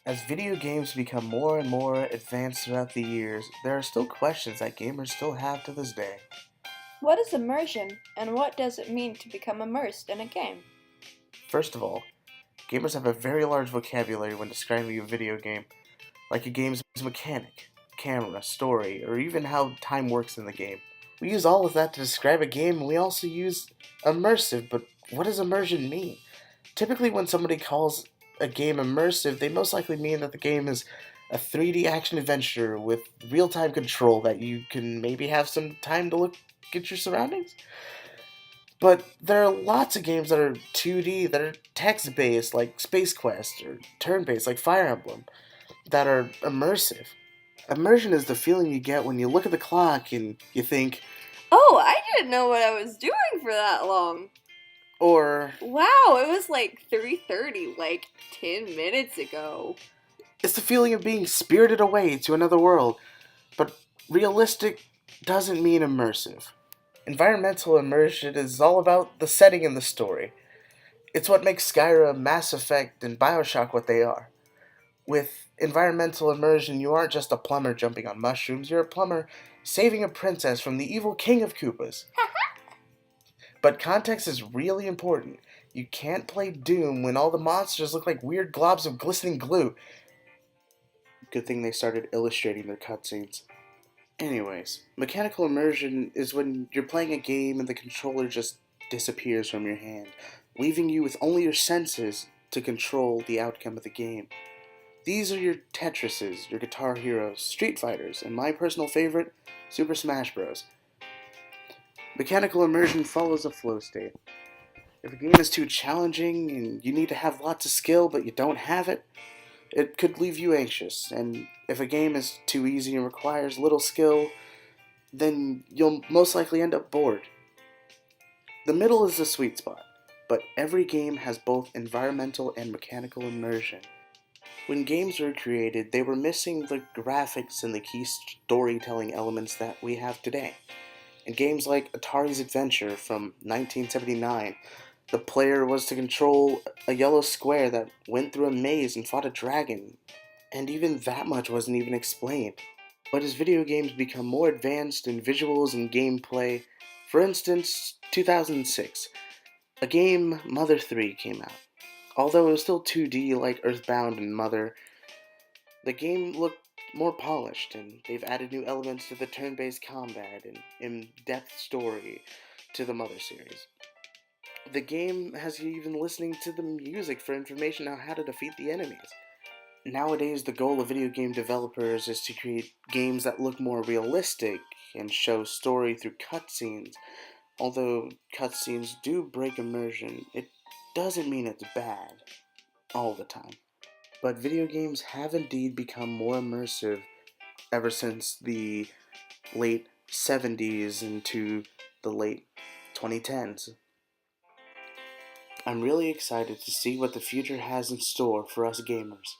As video games become more and more advanced throughout the years, there are still questions that gamers still have to this day. What is immersion, and what does it mean to become immersed in a game? First of all, gamers have a very large vocabulary when describing a video game, like a game's mechanic, camera, story, or even how time works in the game. We use all of that to describe a game, and we also use immersive, but what does immersion mean? Typically, when somebody calls a game immersive, they most likely mean that the game is a 3D action adventure with real-time control that you can maybe have some time to look at your surroundings. But there are lots of games that are 2D, that are text-based, like Space Quest, or turn-based, like Fire Emblem, that are immersive. Immersion is the feeling you get when you look at the clock and you think, Oh, I didn't know what I was doing for that long. or Wow, it was like 3:30, like 10 minutes ago. it's the feeling of being spirited away to another world. But realistic doesn't mean immersive. Environmental immersion is all about the setting and the story. It's what makes Skyrim, Mass Effect, and Bioshock what they are. With environmental immersion, you aren't just a plumber jumping on mushrooms, you're a plumber saving a princess from the evil king of Koopas. But context is really important. You can't play Doom when all the monsters look like weird globs of glistening glue. Good thing they started illustrating their cutscenes. Anyways, mechanical immersion is when you're playing a game and the controller just disappears from your hand, leaving you with only your senses to control the outcome of the game. These are your Tetrises, your Guitar Heroes, Street Fighters, and my personal favorite, Super Smash Bros. Mechanical immersion follows a flow state. If a game is too challenging and you need to have lots of skill but you don't have it, it could leave you anxious. And if a game is too easy and requires little skill, then you'll most likely end up bored. The middle is the sweet spot, but every game has both environmental and mechanical immersion. When games were created, they were missing the graphics and the key storytelling elements that we have today. In games like Atari's Adventure from 1979, the player was to control a yellow square that went through a maze and fought a dragon, and even that much wasn't even explained. But as video games become more advanced in visuals and gameplay, for instance, 2006, a game, Mother 3, came out. Although it was still 2D like Earthbound and Mother, the game looked more polished, and they've added new elements to the turn-based combat and in-depth story to the Mother series. The game has you even listening to the music for information on how to defeat the enemies. Nowadays, the goal of video game developers is to create games that look more realistic and show story through cutscenes. Although cutscenes do break immersion, it doesn't mean it's bad all the time. But video games have indeed become more immersive ever since the late 70s into the late 2010s. I'm really excited to see what the future has in store for us gamers.